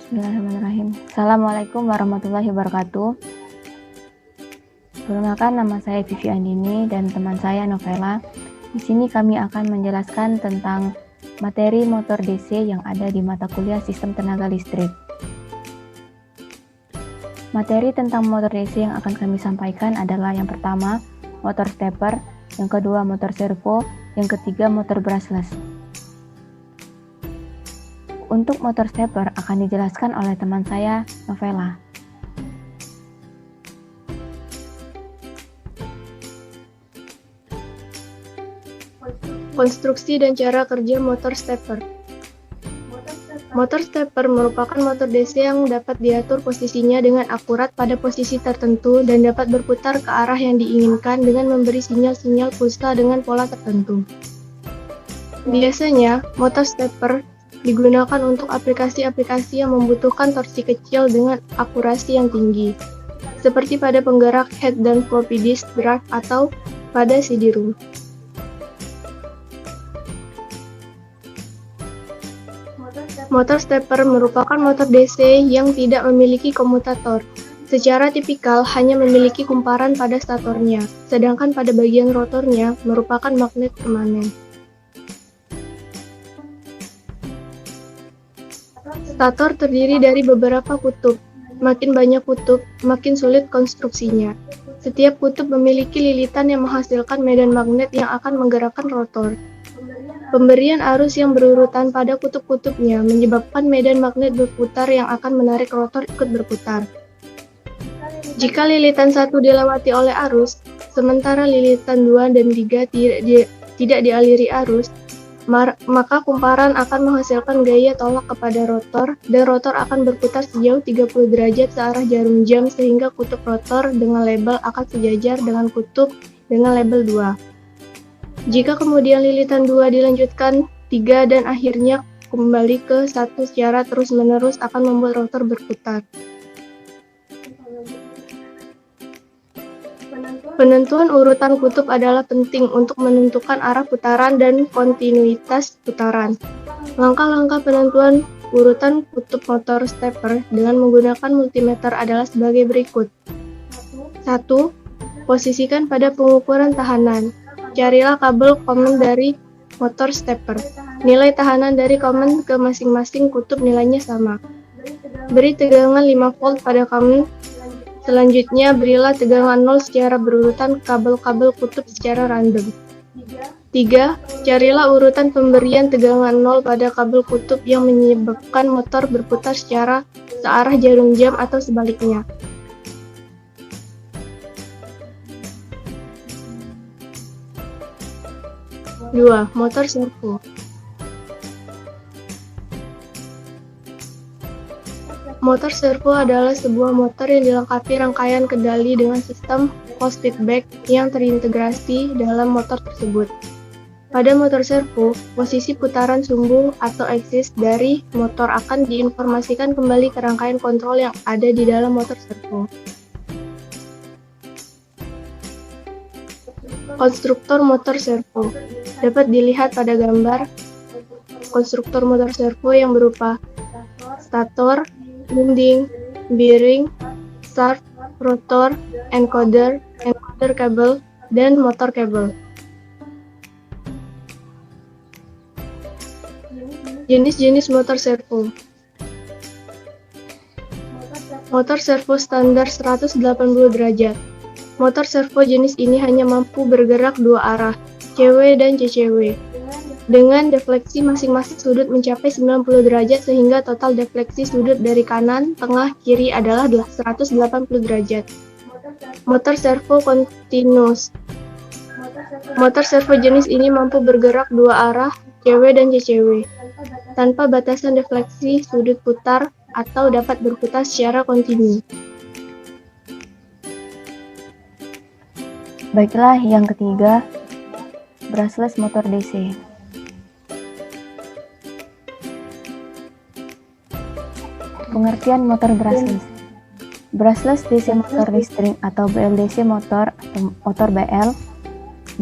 Bismillahirrahmanirrahim. Assalamualaikum warahmatullahi wabarakatuh. Perkenalkan, nama saya Vivi Andini dan teman saya Novela. Di sini kami akan menjelaskan tentang materi motor DC yang ada di mata kuliah Sistem Tenaga Listrik. Materi tentang motor DC yang akan kami sampaikan adalah yang pertama, motor stepper, yang kedua, motor servo, yang ketiga, motor brushless. Untuk motor stepper akan dijelaskan oleh teman saya, Novela. Konstruksi dan cara kerja motor stepper. Motor stepper merupakan motor DC yang dapat diatur posisinya dengan akurat pada posisi tertentu dan dapat berputar ke arah yang diinginkan dengan memberi sinyal-sinyal pulsa dengan pola tertentu. Biasanya, motor stepper digunakan untuk aplikasi-aplikasi yang membutuhkan torsi kecil dengan akurasi yang tinggi, seperti pada penggerak head dan floppy disk drive atau pada CD-ROM. Motor stepper merupakan motor DC yang tidak memiliki komutator. Secara tipikal hanya memiliki kumparan pada statornya, sedangkan pada bagian rotornya merupakan magnet permanen. Stator terdiri dari beberapa kutub. Makin banyak kutub, makin sulit konstruksinya. Setiap kutub memiliki lilitan yang menghasilkan medan magnet yang akan menggerakkan rotor. Pemberian arus yang berurutan pada kutub-kutubnya menyebabkan medan magnet berputar yang akan menarik rotor ikut berputar. Jika lilitan 1 dilewati oleh arus, sementara lilitan 2 dan 3 tidak dialiri arus, maka kumparan akan menghasilkan gaya tolak kepada rotor, dan rotor akan berputar sejauh 30 derajat searah jarum jam sehingga kutub rotor dengan label akan sejajar dengan kutub dengan label 2. Jika kemudian lilitan 2 dilanjutkan 3 dan akhirnya kembali ke 1 secara terus-menerus akan membuat rotor berputar. Penentuan urutan kutub adalah penting untuk menentukan arah putaran dan kontinuitas putaran. Langkah-langkah penentuan urutan kutub motor stepper dengan menggunakan multimeter adalah sebagai berikut. 1. Posisikan pada pengukuran tahanan. Carilah kabel komen dari motor stepper. Nilai tahanan dari komen ke masing-masing kutub nilainya sama. Beri tegangan 5 volt pada komen. Selanjutnya, berilah tegangan 0 secara berurutan kabel-kabel kutub secara random. 3. Carilah urutan pemberian tegangan 0 pada kabel kutub yang menyebabkan motor berputar secara searah jarum jam atau sebaliknya. Dua, motor servo. Motor servo adalah sebuah motor yang dilengkapi rangkaian kendali dengan sistem force feedback yang terintegrasi dalam motor tersebut. Pada motor servo, posisi putaran sumbu atau aksis dari motor akan diinformasikan kembali ke rangkaian kontrol yang ada di dalam motor servo. Konstruktor motor servo dapat dilihat pada gambar konstruktor motor servo yang berupa stator, winding, bearing, shaft, rotor, encoder kabel, dan motor kabel. Jenis-jenis motor servo. Motor servo standar 180 derajat. Motor servo jenis ini hanya mampu bergerak dua arah, CW dan CCW. Dengan defleksi masing-masing sudut mencapai 90 derajat sehingga total defleksi sudut dari kanan, tengah, kiri adalah 180 derajat. Motor servo continuous. Motor servo jenis ini mampu bergerak dua arah, CW dan CCW, tanpa batasan defleksi sudut putar atau dapat berputar secara kontinu. Baiklah, yang ketiga, brushless motor DC. Pengertian motor brushless. Brushless DC motor listrik atau BLDC motor BL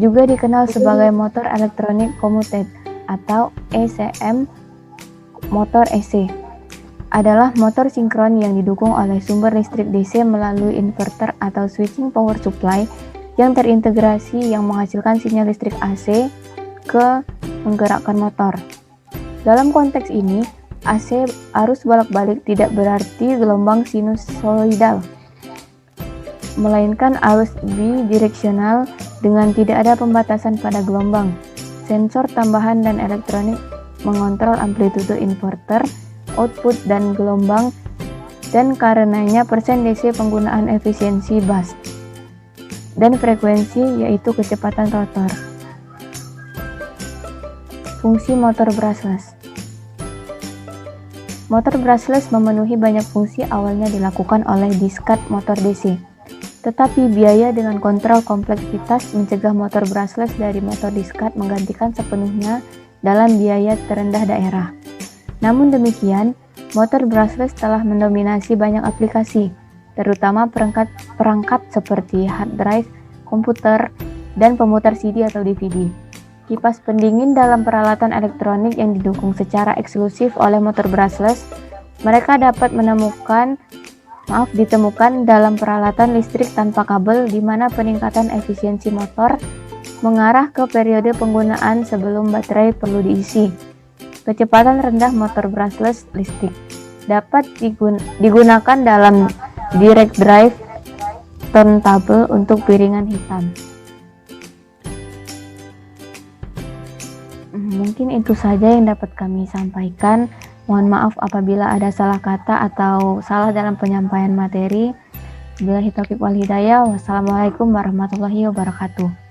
juga dikenal sebagai motor elektronik commuted atau ECM motor EC adalah motor sinkron yang didukung oleh sumber listrik DC melalui inverter atau switching power supply yang terintegrasi yang menghasilkan sinyal listrik AC ke menggerakkan motor. Dalam konteks ini, AC arus bolak-balik tidak berarti gelombang sinusoidal, melainkan arus bidireksional dengan tidak ada pembatasan pada gelombang. Sensor tambahan dan elektronik mengontrol amplitude inverter, output dan gelombang, dan karenanya persen DC penggunaan efisiensi bus dan frekuensi yaitu kecepatan rotor. Fungsi motor brushless. Motor brushless memenuhi banyak fungsi awalnya dilakukan oleh diskat motor DC. Tetapi biaya dengan kontrol kompleksitas mencegah motor brushless dari motor diskat menggantikan sepenuhnya dalam biaya terendah daerah. Namun demikian, motor brushless telah mendominasi banyak aplikasi, terutama perangkat seperti hard drive, komputer, dan pemutar CD atau DVD. Kipas pendingin dalam peralatan elektronik yang didukung secara eksklusif oleh motor brushless, mereka dapat ditemukan dalam peralatan listrik tanpa kabel di mana peningkatan efisiensi motor mengarah ke periode penggunaan sebelum baterai perlu diisi. Kecepatan rendah motor brushless listrik dapat digunakan dalam direct drive turntable untuk piringan hitam. Mungkin itu saja yang dapat kami sampaikan. Mohon maaf apabila ada salah kata atau salah dalam penyampaian materi. Billahi taufiq wal hidayah. Wassalamualaikum warahmatullahi wabarakatuh.